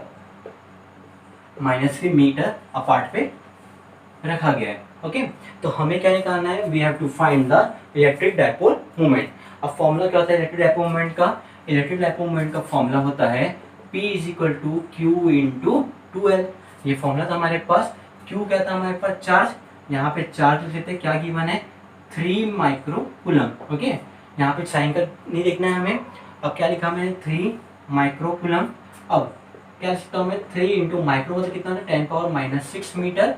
[SPEAKER 1] 10⁻³ मीटर अपार्ट पे रखा गया है। ओके, तो हमें क्या निकालना है, we have to find the electric dipole moment. अब फॉर्मूला क्या होता है इलेक्ट्रिक डायपोल मोमेंट का, इलेक्ट्रिक डायपोल मोमेंट का फॉर्मूला होता है P = Q × 2L। ये फॉर्मूला था हमारे पास। Q क्या था हमारे पास, चार्ज, यहाँ पे चार्ज लेते क्या गिवन है 3 माइक्रो कूलम। ओके, यहाँ पे साइन कर नहीं देखना है हमें। अब क्या लिखा मैंने 3 माइक्रो कूलम। अब क्या लिख सकता हूँ मैं 3 इंटू माइक्रो मतलब कितना है 10⁻⁻6 मीटर।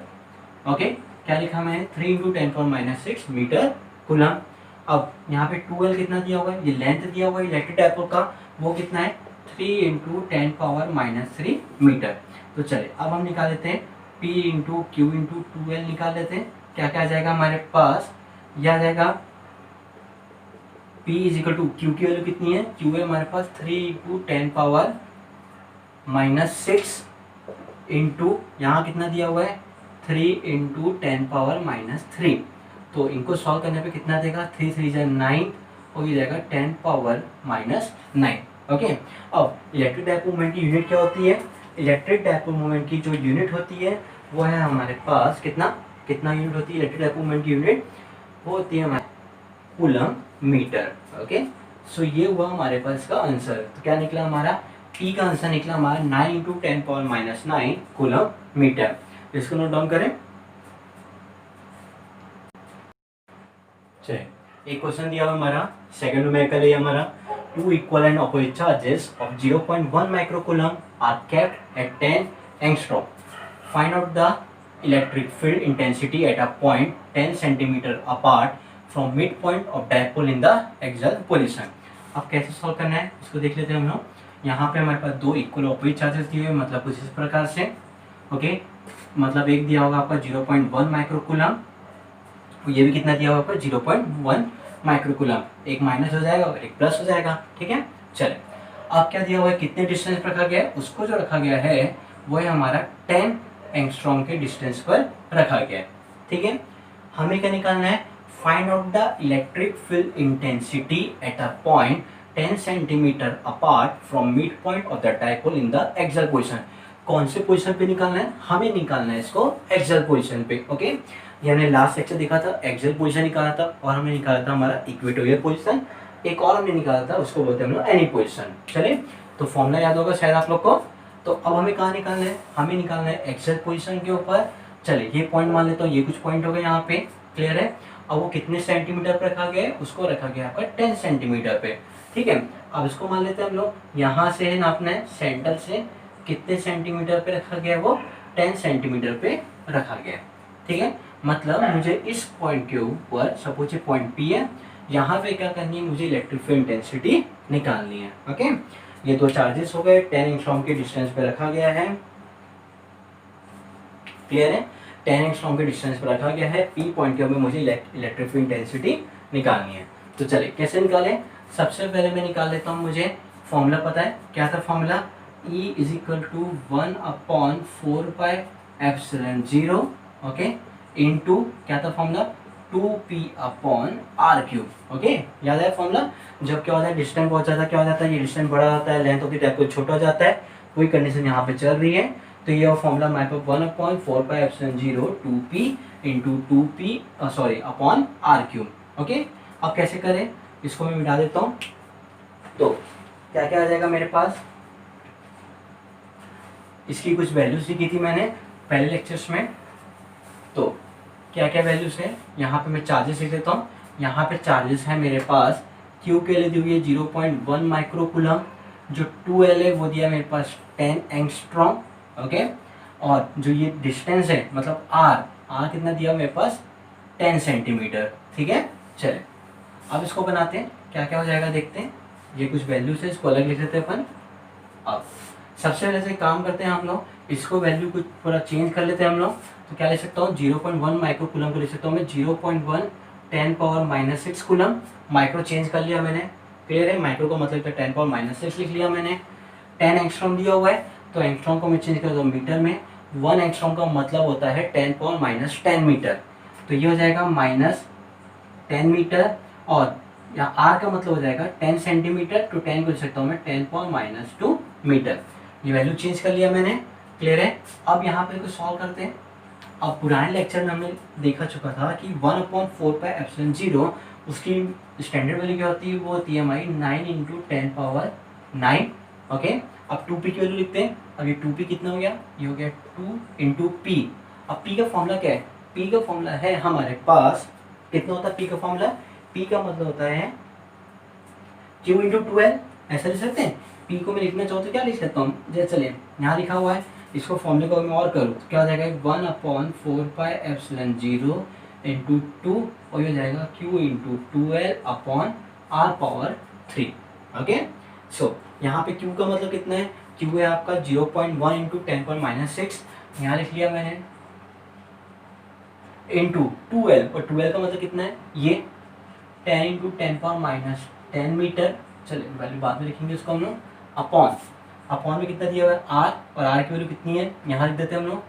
[SPEAKER 1] ओके, क्या लिखा मैंने 3 इंटू 10⁻⁻6 मीटर कूलम। अब यहाँ पे 2L कितना दिया हुआ है, ये लेंथ दिया हुआ है इलेक्ट्रिक डायपोल का, वो कितना है 3 इंटू 10⁻⁻3 मीटर। तो चलिए अब हम निकाल लेते हैं P into Q into 2L निकाल लेते हैं। क्या क्या आ जाएगा हमारे पास, यह आ जाएगा P is equal to Q की वैल्यू कितनी है, क्यू है हमारे पास 3 इंटू 10⁻⁻6 इंटू यहाँ कितना दिया हुआ है 3 इंटू 10⁻⁻3। तो इनको सॉल्व करने पे कितना देगा 3 3 जा 9 और ये जाएगा 10⁻⁹। ओके, अब इलेक्ट्रिक डायपोल मोमेंट की यूनिट क्या होती है, इलेक्ट्रिक डायपोल मोमेंट की जो यूनिट होती है वो है हमारे पास कितना कितना यूनिट होती है इलेक्ट्रिक डायपोल मोमेंट की यूनिट, वो होती है हमारे कूलम मीटर। ओके, सो ये हुआ हमारे पास इसका आंसर। तो क्या निकला हमारा P का आंसर निकला हमारा 9 इंटू 10⁻⁹ कूलम मीटर। इसको नोट डाउन करें। चलिए एक क्वेश्चन दिया हुआ हमारा सेकंड न्यूमेरिकल है हमारा, 2 equal and opposite charges of 0.1 microcoulomb are kept at 10 angstrom. Find out the electric field intensity at a point 10 centimeter apart from midpoint of dipole in the axial position. अब कैसे solve करना है इसको देख लेते हैं हम लोग। यहाँ पे हमारे पास 2 इक्वल ऑपोजिट चार्जेस दिए हुए, मतलब कुछ इस प्रकार से। ओके, मतलब एक दिया होगा आपका 0.1 माइक्रोकूलम, ये भी कितना दिया हुआ आपका 0.1 माइक्रोकूलम, एक माइनस हो जाएगा और एक प्लस हो जाएगा। ठीक है, चले अब क्या दिया हुआ है, कितने डिस्टेंस पर रखा गया है, उसको जो रखा गया है वो है हमारा 10 एंगस्ट्रॉम के डिस्टेंस पर रखा गया है। ठीक है, हमें क्या निकालना है, find out the electric field intensity at a point 10 centimetre apart from mid point of the dipole in the axial position. कौन से पोजीशन पे निकालना है, हमें निकालना है इसको एक्सियल पोजीशन पे। ओके, ये हमने लास्ट लेक्चर देखा था, एक्सियल पोजीशन निकाला था और हमने निकाला था हमारा इक्वेटोरियल पोजीशन, एक और हमने निकाला था उसको बोलते हैं हम लोग एनी पोजीशन। चलिए, तो फॉर्मूला याद होगा शायद आप लोग को। तो अब हमें कहाँ निकालना है, हमें निकालना है एक्सियल पोजीशन के ऊपर। चलिए ये पॉइंट मान लेता हूँ, ये कुछ पॉइंट हो गए यहाँ पे, क्लियर है। अब वो कितने सेंटीमीटर पर रखा गया है, उसको रखा गया आपका 10 सेंटीमीटर पे। ठीक है, अब इसको मान लेते हैं हम लोग, यहाँ से है नापना है सेंटर से कितने सेंटीमीटर पे रखा गया है, वो 10 सेंटीमीटर पे रखा गया है। ठीक है, मतलब मुझे इस पॉइंट के ऊपर, सपोज ये पॉइंट P है, यहाँ पे क्या करनी है, मुझे इलेक्ट्रिक फील्ड इंटेंसिटी निकालनी है। ओके, ये दो चार्जेस हो गए, 10 एंगस्ट्रॉम के डिस्टेंस पे रखा गया है, क्लियर है, 10 एंगस्ट्रॉम के डिस्टेंस पे रखा गया है। P पॉइंट के ऊपर मुझे इलेक्ट्रिक फील्ड इंटेंसिटी निकालनी है। तो चलिए कैसे निकालें, सबसे पहले मैं निकाल लेता हूँ, मुझे फॉर्मूला पता है, क्या था formula, E is equal to 1/4πε0, okay, into क्या था फॉर्मूला 2p/r³। ओके, याद है फॉर्मूला, जब क्या होता है डिस्टेंस बहुत ज़्यादा क्या हो जाता है, ये डिस्टेंस बड़ा होता है, लेंथ ऑफ द डायपोल छोटा हो जाता है, कोई कंडीशन यहाँ पे चल रही है। तो ये फॉर्मूला हमारे पास 1/4πε0 2p इंटू 2p/r³। ओके, अब कैसे करें, इसको मैं मिटा देता हूँ। तो क्या क्या आ जाएगा मेरे पास, इसकी कुछ वैल्यूज लिखी थी मैंने पहले लेक्चर्स में। तो क्या क्या वैल्यूज है, यहाँ पे मैं चार्जेस लिख देता हूँ। यहाँ पे चार्जेस है मेरे पास, क्यू के लिए दी हुई है 0.1 माइक्रोकूलम, जो 2L है वो दिया मेरे पास 10 एंगस्ट्रॉम। ओके, और जो ये डिस्टेंस है मतलब R कितना दिया मेरे पास 10 सेंटीमीटर। ठीक है, चले अब इसको बनाते हैं, क्या क्या हो जाएगा देखते हैं। ये कुछ वैल्यूज है, इसको अलग लिख देते हैं अपन। अब सबसे पहले से काम करते हैं हम लोग, इसको वैल्यू कुछ थोड़ा चेंज कर लेते हैं हम लोग। तो क्या ले सकता हूँ, 0.1 माइक्रोकूलम को ले सकता हूँ मैं 0.1 10⁻⁻6 कूलम। माइक्रो चेंज कर लिया मैंने, क्लियर है, माइक्रो का मतलब 10⁻⁻6 लिख लिया मैंने। 10 एंगस्ट्रॉम दिया हुआ है, तो एंगस्ट्रॉम को मैं चेंज कर दूँ मीटर में। 1 एंगस्ट्रॉम का मतलब होता है 10⁻⁻10 मीटर, तो ये हो जाएगा -10 मीटर। और यहाँ आर का मतलब हो जाएगा 10 सेंटीमीटर, तो 10 को लिख सकता हूँ मैं 10⁻⁻2 मीटर। ये वैल्यू चेंज कर लिया मैंने, क्लियर है। अब यहाँ पे इसको सॉल्व करते हैं। अब पुराने लेक्चर में हमने देखा चुका था कि 1/4πε0 उसकी स्टैंडर्ड वैल्यू क्या होती है, वो होती है हमारी 9 × 10⁹। ओके, अब 2p की वैल्यू लिखते हैं। अब ये 2p कितना हो गया, ये हो गया 2 × p। अब p का फॉर्मूला क्या है, p का फॉर्मूला है हमारे पास कितना होता है पी का फॉर्मूला? पी का मतलब होता है क्यू इंटू 12, ऐसा लिख सकते हैं। पी को मैं लिखना चाहूँ तो क्या लिख सकता हूँ, जैसे चलिए यहाँ लिखा हुआ है, इसको फॉर्मूले को मैं और करूँ तो क्या हो जाएगा 1/4πε0 इंटू 2 और ये हो जाएगा क्यू इंटू 12/r⁻3। ओके, सो यहाँ पे क्यू का मतलब कितना है, क्यू है आपका 0.1 इंटू 10⁻⁻6, यहाँ लिख लिया मैंने, इंटू 12, और 12 का मतलब कितना है, ये 10 इंटू 10⁻10 मीटर, चलिए वैल्यू बाद में लिखेंगे उसको हम लोग, अपॉन में कितना दिया हुआ है आर, और आर की वैल्यू कितनी है यहाँ लिख देते हैं हम लोग,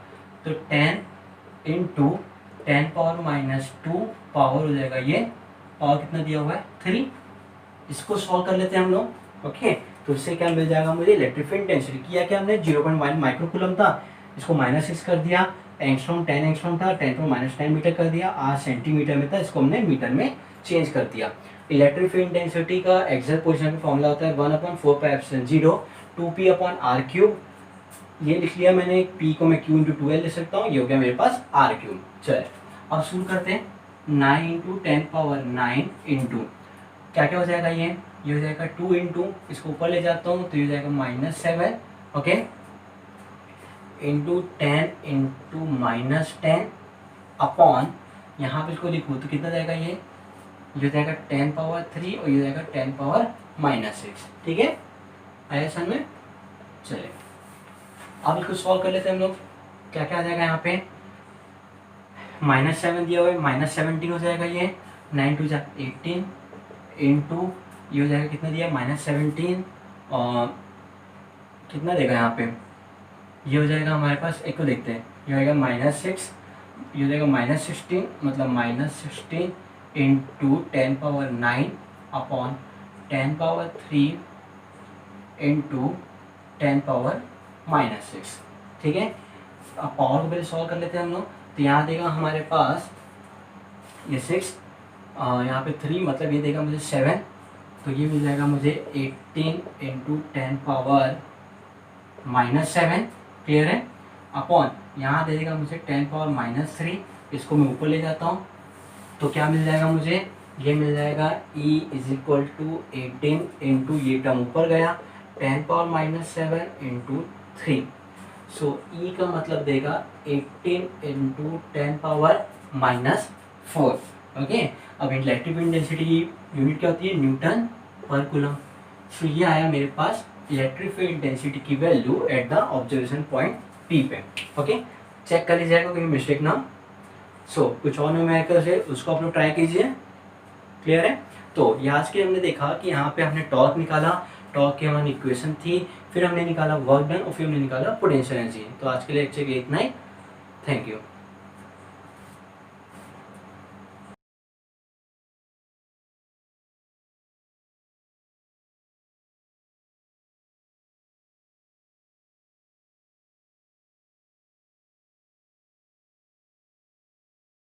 [SPEAKER 1] तो 10 इंटू 10⁻⁻2 पावर हो जाएगा, ये पावर कितना दिया हुआ है 3। इसको सॉल्व कर लेते हैं हम लोग। ओके, तो इससे क्या मिल जाएगा मुझे, इलेक्ट्रिक फील्ड इंटेंसिटी किया क्या हमने 0.1 माइक्रोकूलम था, इसको -6 कर दिया, एंगस्ट्रॉम 10 एंगस्ट्रॉम था, 10⁻⁻10 मीटर कर दिया, आर सेंटीमीटर में था, इसको हमने मीटर में चेंज कर दिया। इलेक्ट्रिक फील्ड इंटेंसिटी का एक्सैक्ट पोजीशन का फॉर्मूला होता है 1/4πε0 2p/r³। ये लिख लिया मैंने, p को मैं q इंटू 12 लिख सकता हूँ, ये हो गया मेरे पास r³। चलिए अब शुरू करते हैं, 9 इंटू 10⁻9 इंटू क्या क्या हो जाएगा, ये हो जाएगा 2 इंटू, इसको ऊपर ले जाता हूँ तो ये हो जाएगा -7, ओके, इंटू 10 इंटू -10 अपॉन, यहाँ पे इसको लिखूँ तो कितना जाएगा, ये हो जाएगा 10⁻3 और ये हो जाएगा 10⁻6। ठीक है, आया समझ में। चलिए अब इसको सॉल्व कर लेते हैं हम लोग, क्या क्या आ जाएगा यहाँ पे, -7 दिया हुआ है, -17 हो जाएगा, ये 9 2 18 इंटू ये हो जाएगा कितना दिया -17 और कितना देगा यहाँ पे, ये हो जाएगा हमारे पास, एक को देखते हैं, ये होगा -6, ये हो जाएगा -16, मतलब -16 इंटू 10⁻9 अपॉन 10⁻3 इंटू 10⁻6। ठीक है, अब पावर को पहले सॉल्व कर लेते हैं हम लोग, तो यहाँ देगा हमारे पास ये 6, यहाँ पे 3, मतलब ये देगा मुझे 7, तो ये मिल जाएगा मुझे 18 इंटू 10⁻7, क्लियर है, अपॉन यहाँ दे देगा मुझे 10⁻3, इसको मैं ऊपर ले जाता हूँ तो क्या मिल जाएगा मुझे, ये मिल जाएगा E = 18 इंटू ये टर्म ऊपर गया 10⁻7 इंटू 3, सो E का मतलब देगा 18 इंटू 10⁻⁻4। ओके, अब इलेक्ट्रिक इंटेंसिटी की यूनिट क्या होती है, न्यूटन पर कूलम। सो ये आया मेरे पास इलेक्ट्रिक फील्ड इंटेंसिटी की value at the observation point P पे। ओके, चेक कर लीजिएगा कोई मिस्टेक ना। सो कुछ और न्यूमेरिकल्स है, उसको आप लोग ट्राई कीजिए, क्लियर है। तो ये आज के हमने देखा कि यहाँ पे हमने टॉर्क निकाला, टॉर्क की हमारी इक्वेशन थी, फिर हमने निकाला वर्क डन और फिर हमने निकाला पोटेंशियल एनर्जी। तो आज के लिए लेक्चर के इतना ही, थैंक यू।